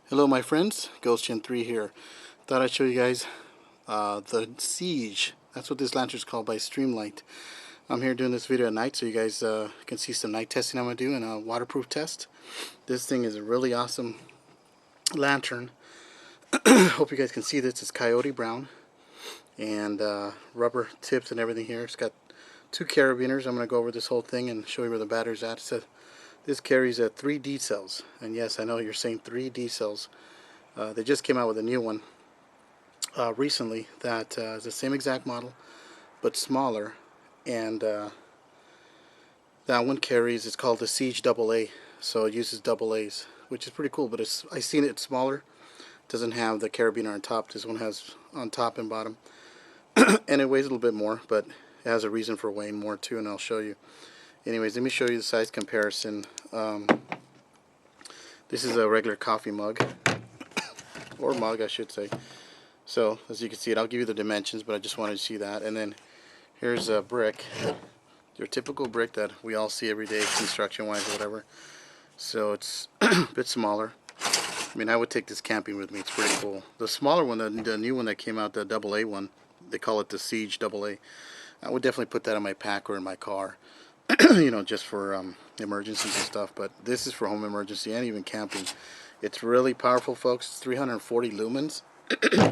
Hello my friends, GhostGen3 here. Thought I'd show you guys the Siege. That's what this lantern is called by Streamlight. I'm here doing this video at night so you guys can see some night testing I'm going to do and a waterproof test. This thing is a really awesome lantern. Hope you guys can see this. It's coyote brown and rubber tips and everything here. It's got two carabiners. I'm going to go over this whole thing and show you where the battery's at. So this carries 3 D cells, and yes, I know you're saying 3 D cells. They just came out with a new one recently that is the same exact model but smaller, and that one carries, it's called the Siege AA, so it uses AA's, which is pretty cool. But I seen it's smaller, doesn't have the carabiner on top. This one has on top and bottom and it weighs a little bit more, but it has a reason for weighing more too, and I'll show you. Anyways, let me show you the size comparison. This is a regular coffee mug, or mug I should say. So as you can see it, I'll give you the dimensions, but I just wanted to see that. And then here's a brick, your typical brick that we all see every day, construction wise or whatever. So it's a bit smaller. I mean, I would take this camping with me. It's pretty cool. The smaller one, the new one that came out, the AA one, they call it the Siege AA. I would definitely put that in my pack or in my car. You know, just for emergencies and stuff. But this is for home emergency and even camping. It's really powerful, folks. It's 340 lumens.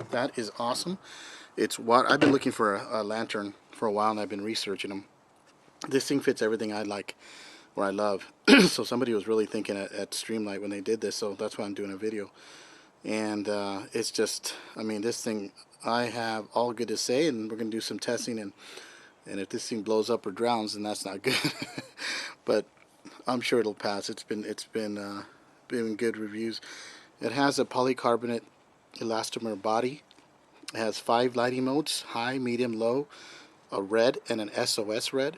That is awesome. It's what I've been looking for a lantern for a while, and I've been researching them. This thing fits everything I like or I love. So somebody was really thinking at Streamlight when they did this, so that's why I'm doing a video. And it's just, I mean, this thing, I have all good to say, and we're going to do some testing, and if this thing blows up or drowns, then that's not good. But I'm sure it'll pass. It's been good reviews. It has a polycarbonate elastomer body. It has 5 lighting modes: high, medium, low, a red, and an SOS red.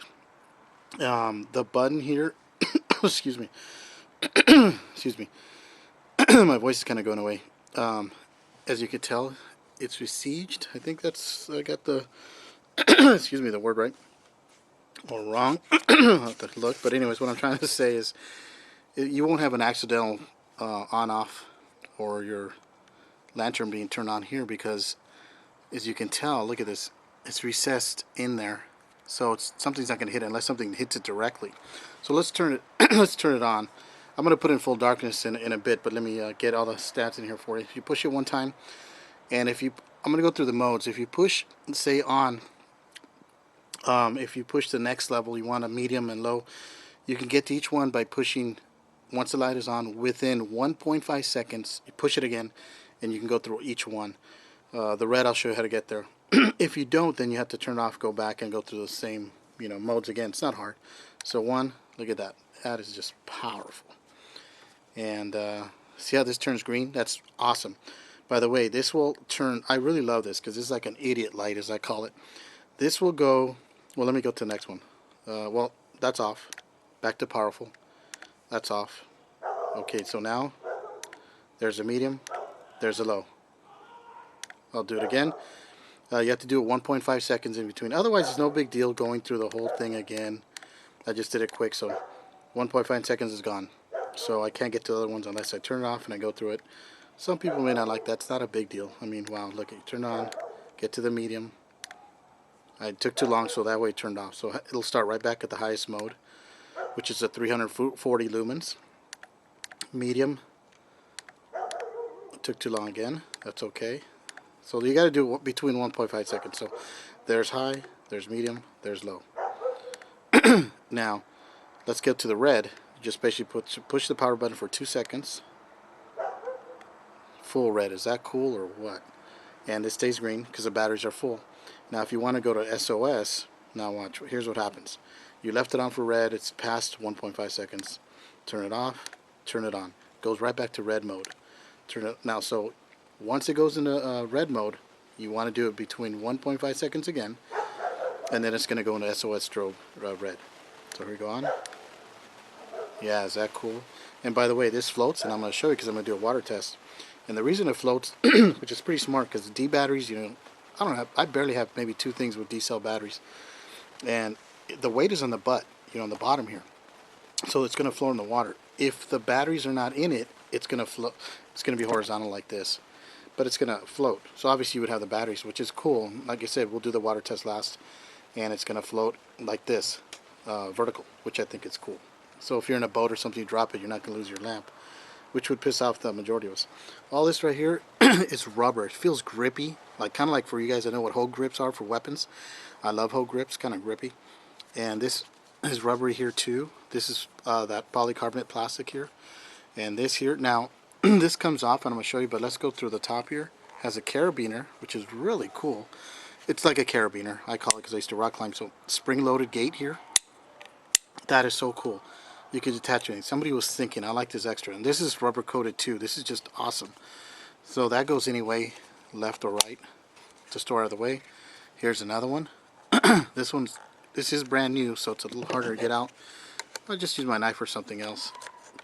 The button here, excuse me, excuse me, my voice is kind of going away. As you can tell, it's besieged. I think I got the excuse me, the word right or wrong. I'll have to look. But anyways, what I'm trying to say is you won't have an accidental on-off or your lantern being turned on here, because as you can tell, look at this, it's recessed in there, so something's not going to hit it unless something hits it directly. So let's turn it let's turn it on. I'm going to put it in full darkness in a bit, but let me get all the stats in here for you. If you push it one time, and I'm going to go through the modes. If you push, say, on, if you push the next level, you want a medium and low, you can get to each one by pushing. Once the light is on, within 1.5 seconds, you push it again, and you can go through each one. The red, I'll show you how to get there. If you don't, then you have to turn it off, go back, and go through the same, modes again. It's not hard. So one, look at that. That is just powerful. And see how this turns green? That's awesome. By the way, this will turn, I really love this because this is like an idiot light, as I call it. This will go, well, let me go to the next one. Well, that's off. Back to powerful. That's off. Okay, so now there's a medium, there's a low. I'll do it again. You have to do it 1.5 seconds in between. Otherwise, it's no big deal going through the whole thing again. I just did it quick, so 1.5 seconds is gone. So I can't get to the other ones unless I turn it off and I go through it. Some people may not like that. It's not a big deal. I mean, wow, look, you turn on, get to the medium. I took too long, so that way it turned off. So it'll start right back at the highest mode, which is a 340 lumens. Medium. It took too long again. That's okay. So you got to do it between 1.5 seconds. So there's high, there's medium, there's low. Now, let's get to the red. You just basically push the power button for 2 seconds. Full red. Is that cool or what? And it stays green because the batteries are full. Now, if you want to go to SOS, now watch. Here's what happens. You left it on for red. It's past 1.5 seconds. Turn it off. Turn it on. Goes right back to red mode. Turn it now. So once it goes into red mode, you want to do it between 1.5 seconds again, and then it's going to go into SOS strobe red. So here we go on. Yeah, is that cool? And by the way, this floats, and I'm going to show you because I'm going to do a water test. And the reason it floats, which is pretty smart, because the D batteries, I barely have maybe 2 things with D cell batteries, and the weight is on the butt, on the bottom here. So it's going to float in the water. if the batteries are not in it, it's gonna float. It's gonna be horizontal like this, but it's gonna float. So obviously you would have the batteries, which is cool. Like I said, we'll do the water test last, and it's gonna float like this, vertical, which I think is cool. So if you're in a boat or something, you drop it, you're not gonna lose your lamp, which would piss off the majority of us. All this right here is rubber. It feels grippy, like kind of like for you guys that know what hoe grips are for weapons. I love hoe grips, kind of grippy. And this is rubbery here too. This is that polycarbonate plastic here. And this here, now this comes off and I'm going to show you, but let's go through the top here. Has a carabiner, which is really cool. It's like a carabiner, I call it, because I used to rock climb. So spring-loaded gate here. That is so cool. You could attach anything. Somebody was thinking, I like this extra. And this is rubber coated too. This is just awesome. So that goes any way, left or right, to store out of the way. Here's another one. This is brand new, so it's a little harder to get out. I'll just use my knife or something else.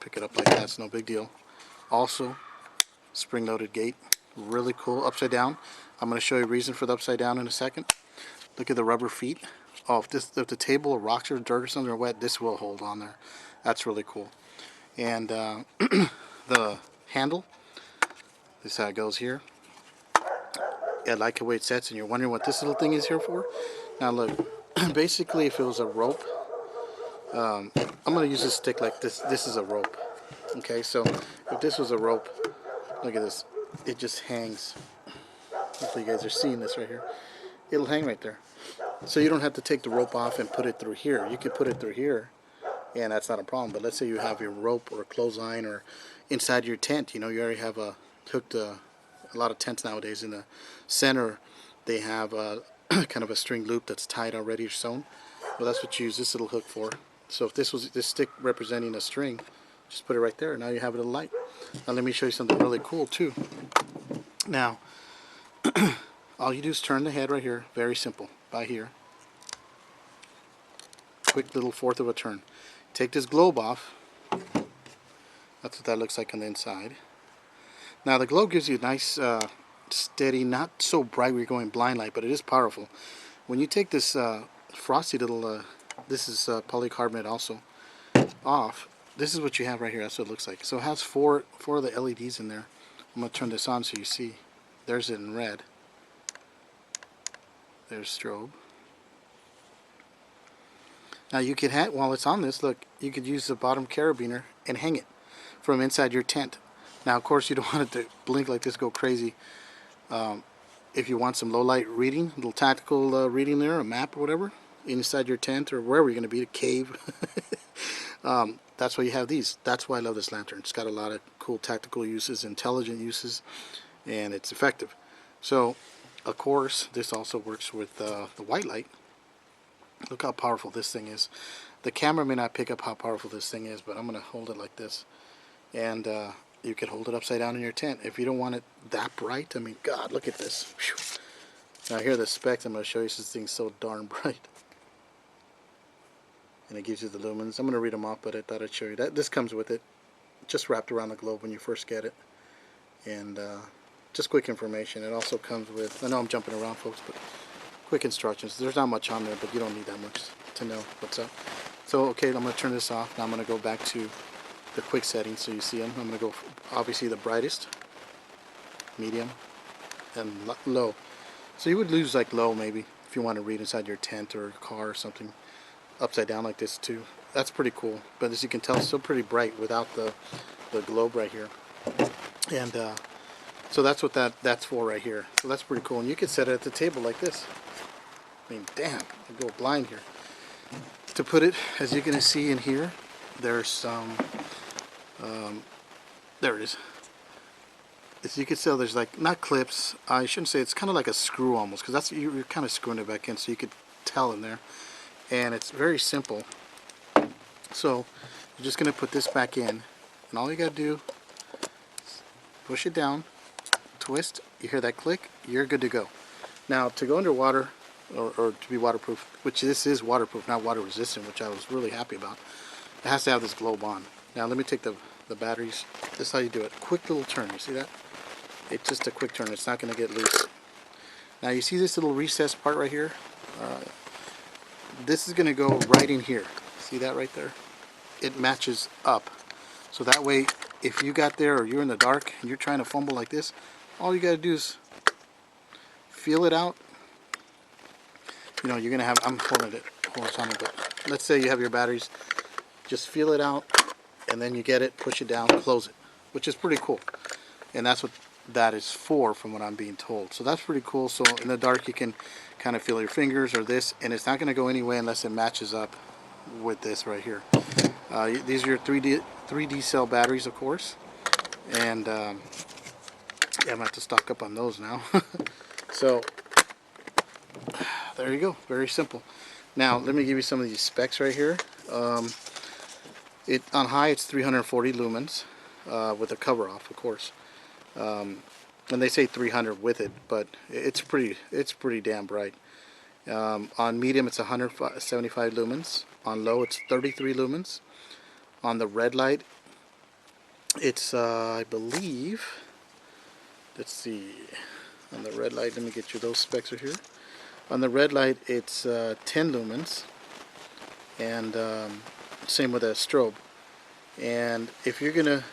Pick it up like that, it's no big deal. Also, spring-loaded gate, really cool. Upside down. I'm going to show you a reason for the upside down in a second. Look at the rubber feet. Oh, if the table or rocks or dirt or something are wet, this will hold on there. That's really cool. And the handle, this is how it goes here. I like the way it sets, and you're wondering what this little thing is here for. Now look, basically if it was a rope, I'm going to use this stick like this. This is a rope. Okay, so if this was a rope, look at this. It just hangs. Hopefully you guys are seeing this right here. It'll hang right there. So you don't have to take the rope off and put it through here. You could put it through here, and that's not a problem. But let's say you have your rope or a clothesline or inside your tent. You know, you already have hooked a lot of tents nowadays in the center. They have kind of a string loop that's tied already or sewn. Well, that's what you use this little hook for. So if this was this stick representing a string, just put it right there. Now you have it a light. Now let me show you something really cool too. Now, all you do is turn the head right here. Very simple. By here. Quick little fourth of a turn. Take this globe off. That's what that looks like on the inside. Now the globe gives you a nice, steady, not so bright where you're going blind light, but it is powerful. When you take this frosty little, this is polycarbonate also, off, this is what you have right here. That's what it looks like. So it has four of the LEDs in there. I'm going to turn this on so you see. There's it in red. There's strobe. Now you could have, while it's on this, look, you could use the bottom carabiner and hang it from inside your tent. Now of course you don't want it to blink like this, go crazy. If you want some low light reading, a little tactical reading there, a map or whatever, inside your tent or wherever you're going to be, a cave. That's why you have these. That's why I love this lantern. It's got a lot of cool tactical uses, intelligent uses, and it's effective. So, of course, this also works with the white light. Look how powerful this thing is. The camera may not pick up how powerful this thing is, but I'm going to hold it like this. And you can hold it upside down in your tent. If you don't want it that bright, I mean, God, look at this. Whew. Now here are the specs. I'm going to show you this thing's so darn bright. And it gives you the lumens. I'm going to read them off, but I thought I'd show you that. This comes with it, just wrapped around the globe when you first get it. And just quick information. It also comes with, I know I'm jumping around, folks, but quick instructions. There's not much on there, but you don't need that much to know what's up. So, okay, I'm going to turn this off. Now I'm going to go back to the quick settings so you see them. I'm going to go, obviously, the brightest, medium, and low. So you would lose like low maybe if you want to read inside your tent or car or something. Upside down like this too. That's pretty cool. But as you can tell, it's still pretty bright without the globe right here. And so that's what that's for right here. So that's pretty cool. And you can set it at the table like this. I mean, damn, I go blind here. To put it, as you're going to see in here, there's some, there it is. As you can tell, there's like, not clips, I shouldn't say, it's kind of like a screw almost, because that's, you're kind of screwing it back in, so you could tell in there. And it's very simple. So you're just going to put this back in, and all you got to do is push it down, twist, you hear that click, you're good to go. Now to go underwater, or to be waterproof, which this is waterproof, not water resistant, which I was really happy about, it has to have this globe on. Now let me take the batteries. This is how you do it. Quick little turn, you see that? It's just a quick turn, it's not going to get loose. Now you see this little recessed part right here? This is going to go right in here. See that right there? It matches up. So that way, if you got there or you're in the dark and you're trying to fumble like this, all you got to do is feel it out. You know, you're going to have, I'm holding it horizontal, but let's say you have your batteries. Just feel it out, and then you get it, push it down, close it, which is pretty cool. And that's what that is for, from what I'm being told. So that's pretty cool. So in the dark, you can kind of feel your fingers or this, and it's not going to go anyway unless it matches up with this right here. These are your 3D cell batteries, of course. And yeah, I'm going to have to stock up on those now. So there you go. Very simple. Now, let me give you some of these specs right here. On high, it's 340 lumens with a cover off, of course. And they say 300 with it, but it's pretty damn bright. On medium, it's 175 lumens. On low, it's 33 lumens. On the red light, it's I believe, let's see, on the red light, let me get you those specs right here. On the red light, it's 10 lumens, and same with a strobe. And if you're gonna,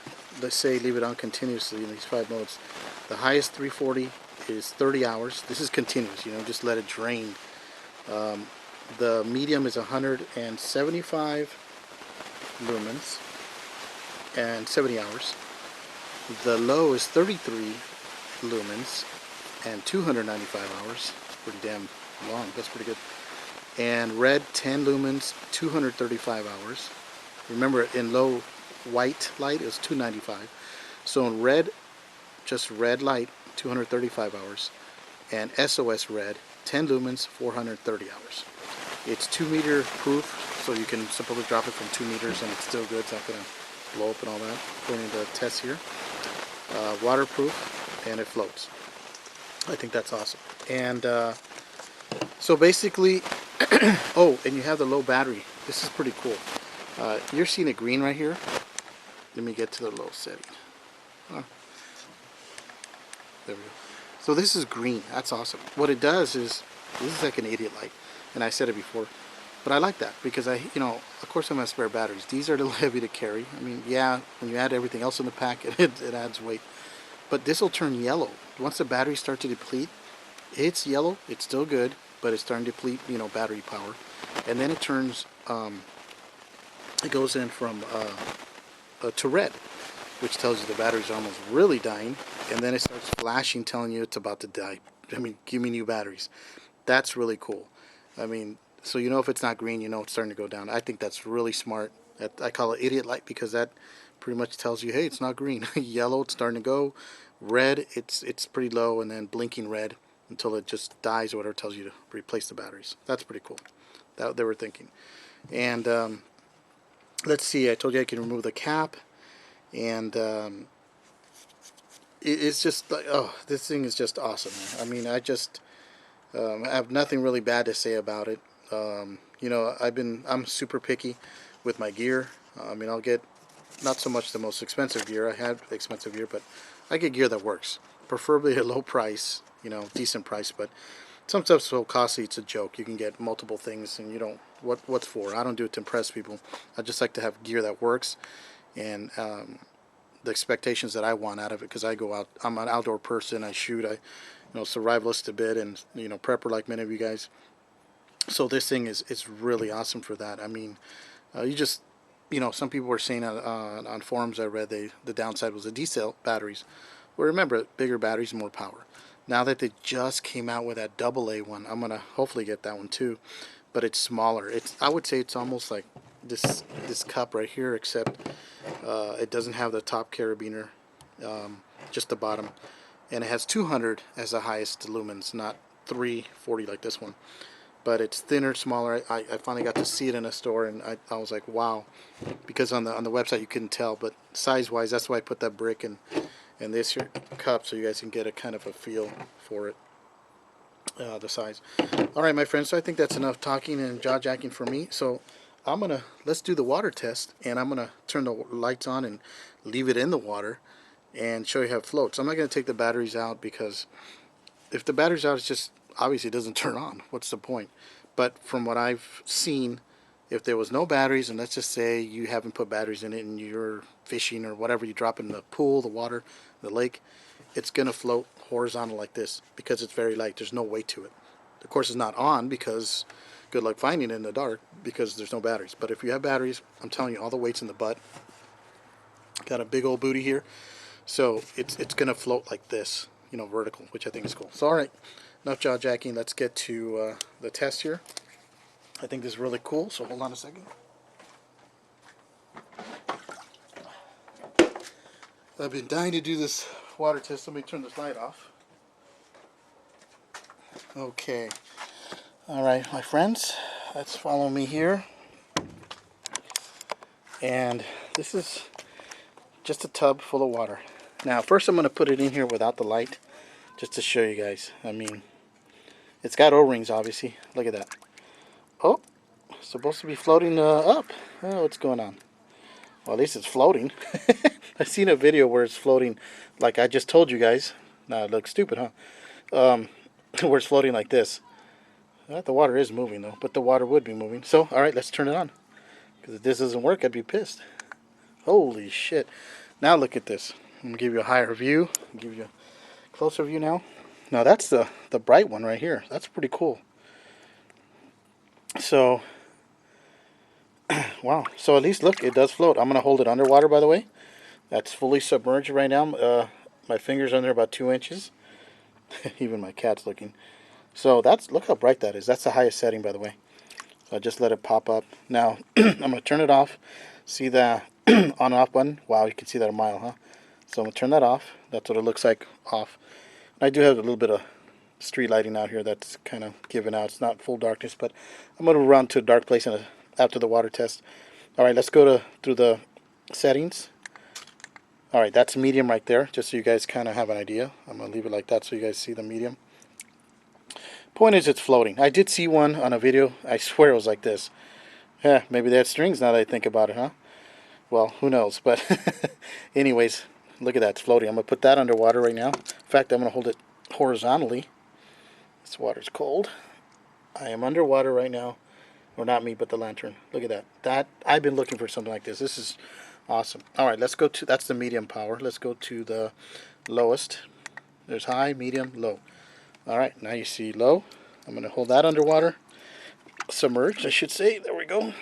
let's say, leave it on continuously in these 5 modes, the highest 340 is 30 hours. This is continuous, you know, just let it drain. The medium is 175 lumens and 70 hours. The low is 33 lumens and 295 hours. Pretty damn long. That's pretty good. And red, 10 lumens, 235 hours. Remember, in low white light, it was 295. So in red, just red light, 235 hours. And SOS red, 10 lumens, 430 hours. It's 2 meter proof, so you can simply drop it from 2 meters and it's still good. It's not going to blow up and all that, according to the test here. Waterproof, and it floats. I think that's awesome. And so basically, oh, and you have the low battery. This is pretty cool. You're seeing it green right here. Let me get to the low setting. There we go. So this is green. That's awesome. What it does is, this is like an idiot light, and I said it before, but I like that because you know, of course I'm gonna spare batteries. These are a little heavy to carry. I mean, yeah, when you add everything else in the pack, it adds weight. But this will turn yellow once the batteries start to deplete. It's yellow. It's still good, but it's starting to deplete, you know, battery power, and then it turns. It goes in from to red, which tells you the batteries are almost really dying, and then it starts flashing, telling you it's about to die. I mean, give me new batteries. That's really cool. I mean, so you know if it's not green, you know it's starting to go down. I think that's really smart. I call it idiot light because that pretty much tells you, hey, it's not green. Yellow, it's starting to go. Red, it's pretty low, and then blinking red until it just dies or whatever, tells you to replace the batteries. That's pretty cool. That they were thinking. And let's see, I told you I can remove the cap, and it's just like, oh, this thing is just awesome, man. I mean, I just have nothing really bad to say about it. You know, I'm super picky with my gear. I mean, I'll get not so much the most expensive gear. I have expensive gear, but I get gear that works, preferably at a low price, you know, decent price. But some stuff's so costly, it's a joke. You can get multiple things, and you don't. What's for? I don't do it to impress people. I just like to have gear that works, and the expectations that I want out of it, because I go out. I'm an outdoor person. I shoot. I, you know, survivalist a bit, and you know, prepper like many of you guys. So this thing is really awesome for that. I mean, you just, you know, some people were saying on forums I read the downside was the D-cell batteries. Well, remember, bigger batteries, more power. Now that they just came out with that AA one, I'm gonna hopefully get that one too, but it's smaller. I would say it's almost like this cup right here, except it doesn't have the top carabiner, just the bottom, and it has 200 as the highest lumens, not 340 like this one. But it's thinner, smaller. I finally got to see it in a store, and I was like, wow, because on the website you couldn't tell. But size-wise, that's why I put that brick in this here cup, so you guys can get a kind of a feel for it, the size. All right, my friends. So I think that's enough talking and jaw-jacking for me. So let's do the water test, and I'm gonna turn the lights on and leave it in the water and show you how it floats. I'm not gonna take the batteries out, because if the battery's out, it's just obviously it doesn't turn on. What's the point? But from what I've seen, If there was no batteries, and let's just say you haven't put batteries in it and you're fishing or whatever, you drop it in the pool, the water, the lake, it's going to float horizontal like this because it's very light. There's no weight to it. Of course, it's not on because good luck finding it in the dark because there's no batteries. But if you have batteries, I'm telling you, all the weight's in the butt. Got a big old booty here. So it's going to float like this, you know, vertical, which I think is cool. So, all right, enough jaw jacking. Let's get to the test here. I think this is really cool, so hold on a second. I've been dying to do this water test. Let me turn this light off. Okay. All right, my friends, let's follow me here. And this is just a tub full of water. Now, first I'm going to put it in here without the light, just to show you guys. I mean, it's got O-rings, obviously. Look at that. Oh, supposed to be floating up. Oh, what's going on? Well, at least it's floating. I've seen a video where it's floating, like I just told you guys. Now it looks stupid, huh? Where it's floating like this. The water is moving, though, but the water would be moving. So, all right, let's turn it on. Because if this doesn't work, I'd be pissed. Holy shit. Now look at this. I'm going to give you a higher view. I'll give you a closer view now. Now, that's the bright one right here. That's pretty cool. So, wow. So at least, look, it does float. I'm going to hold it underwater, by the way. That's fully submerged right now. My finger's under about 2 inches. Even my cat's looking. So that's, look how bright that is. That's the highest setting, by the way. So I just let it pop up. Now, I'm going to turn it off. See the on and off button? Wow, you can see that a mile, huh? So I'm going to turn that off. That's what it looks like off. I do have a little bit of street lighting out here that's kind of giving out. It's not full darkness, but I'm going to run to a dark place after the water test. All right, let's go through the settings. All right, that's medium right there, just so you guys kind of have an idea. I'm going to leave it like that so you guys see the medium. Point is, it's floating. I did see one on a video. I swear it was like this. Yeah, maybe they had strings now that I think about it, huh? Well, who knows? But anyways, look at that. It's floating. I'm going to put that underwater right now. In fact, I'm going to hold it horizontally. This water's cold. I am underwater right now. Or not me, but the lantern. Look at that. I've been looking for something like this. This is awesome. All right, let's go to, that's the medium power. Let's go to the lowest. There's high, medium, low. All right, now you see low. I'm going to hold that underwater. Submerged, I should say. There we go.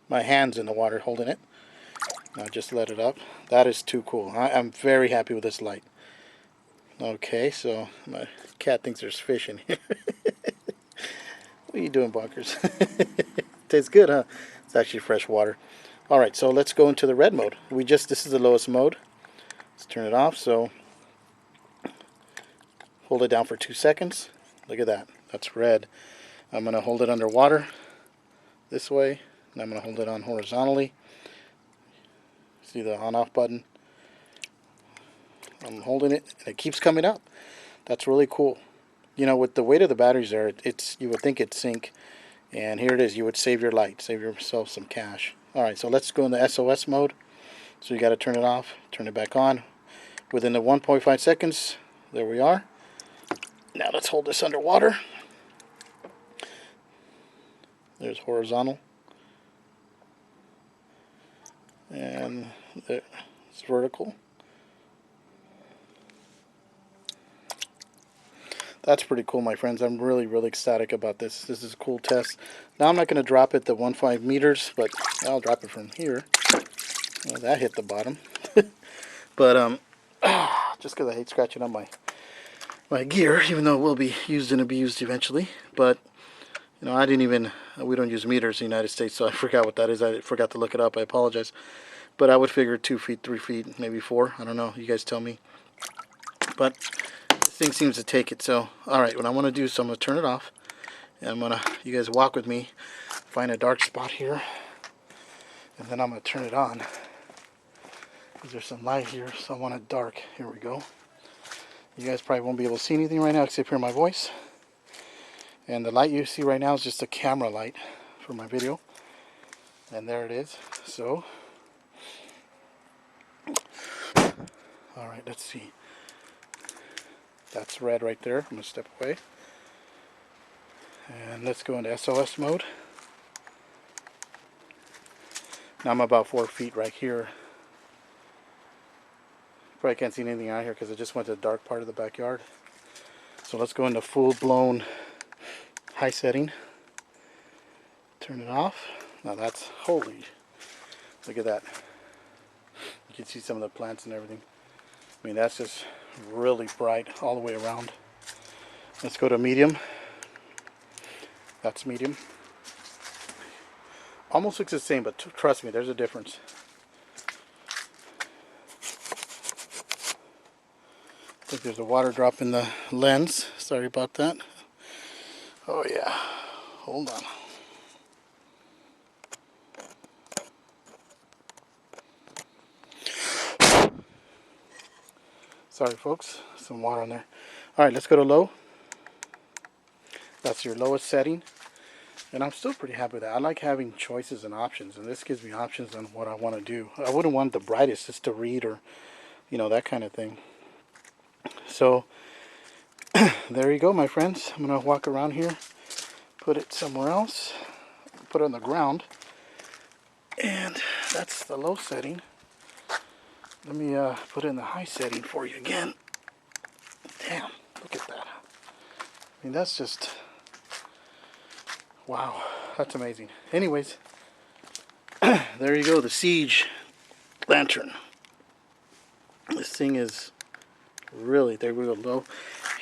My hand's in the water holding it. Now just let it up. That is too cool. I'm very happy with this light. Okay, so my cat thinks there's fish in here. What are you doing, Bonkers? Tastes good, huh? It's actually fresh water. All right, so let's go into the red mode. This is the lowest mode. Let's turn it off. So hold it down for 2 seconds. Look at that. That's red. I'm going to hold it underwater this way, and I'm going to hold it on horizontally. See the on-off button? I'm holding it, and it keeps coming up. That's really cool. You know, with the weight of the batteries there, you would think it'd sink, and here it is. You would save your light, save yourself some cash. All right, so let's go in the SOS mode. So you got to turn it off, turn it back on. Within the 1.5 seconds, there we are. Now let's hold this underwater. There's horizontal. And it's vertical. That's pretty cool, my friends. I'm really, really ecstatic about this. This is a cool test. Now I'm not going to drop it to 1.5 meters, but I'll drop it from here. Well, that hit the bottom. But just because I hate scratching up my gear, even though it will be used and abused eventually. But you know, we don't use meters in the United States, so I forgot what that is. I forgot to look it up. I apologize. But I would figure 2 feet, 3 feet, maybe 4. I don't know. You guys tell me. But this thing seems to take it. So, all right, what I want to do is I'm going to turn it off. And you guys walk with me, find a dark spot here. And then I'm going to turn it on. Because there's some light here, so I want it dark. Here we go. You guys probably won't be able to see anything right now except hear my voice. And the light you see right now is just a camera light for my video. And there it is. So, alright, let's see. That's red right there. I'm going to step away. And let's go into SOS mode. Now I'm about 4 feet right here. Probably can't see anything out here because I just went to the dark part of the backyard. So let's go into full-blown high setting. Turn it off. Now that's holy. Look at that. You can see some of the plants and everything. I mean, that's just really bright all the way around. Let's go to medium. That's medium. Almost looks the same, but trust me, there's a difference. I think there's a water drop in the lens. Sorry about that. Oh yeah. Hold on. Sorry folks, some water on there. Alright, let's go to low. That's your lowest setting. And I'm still pretty happy with that. I like having choices and options, and this gives me options on what I want to do. I wouldn't want the brightest just to read or, you know, that kind of thing. So, there you go, my friends. I'm going to walk around here, put it somewhere else, put it on the ground. And that's the low setting. Let me put it in the high setting for you again. Damn, look at that. I mean, that's just, wow, that's amazing. Anyways, there you go, the Siege lantern. This thing is really, there we go, low.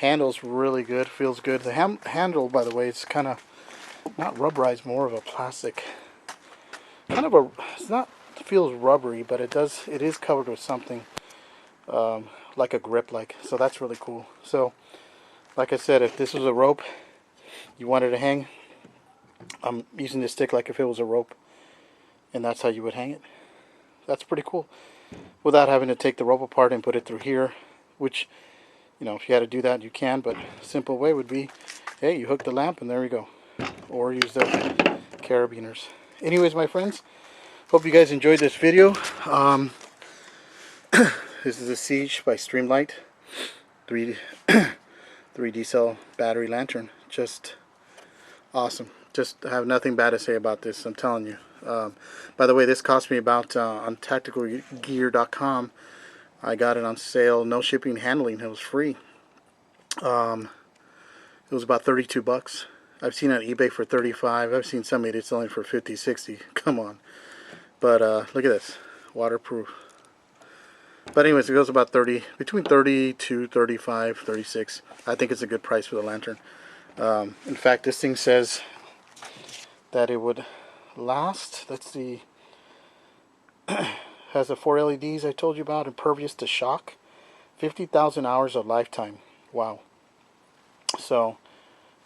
Handle's really good, feels good. The handle, by the way, it's kind of not rubberized, more of a plastic. Kind of a, it's not, it feels rubbery, but it is covered with something like a grip, like, so that's really cool. So, like I said, if this was a rope, you wanted to hang, I'm using this stick like if it was a rope, and that's how you would hang it. That's pretty cool, without having to take the rope apart and put it through here, which, you know, if you had to do that, you can, but a simple way would be, hey, you hook the lamp and there you go. Or use the carabiners. Anyways, my friends, hope you guys enjoyed this video. This is a Siege by Streamlight 3D cell battery lantern. Just awesome. Just have nothing bad to say about this, I'm telling you. By the way, this cost me about, on tacticalgear.com, I got it on sale, no shipping, handling, it was free. It was about 32 bucks. I've seen it on eBay for 35. I've seen somebody selling for 50, 60. Come on. But look at this, waterproof. But anyways, it goes about 30, between 30 to 35, 36. I think it's a good price for the lantern. In fact, this thing says that it would last, let's see, has the 4 LEDs I told you about, impervious to shock, 50,000 hours of lifetime. Wow. So,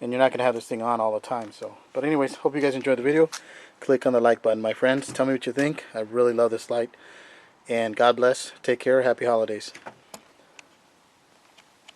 and you're not going to have this thing on all the time. So, but anyways, hope you guys enjoyed the video. Click on the like button, my friends. Tell me what you think. I really love this light. And God bless. Take care. Happy holidays.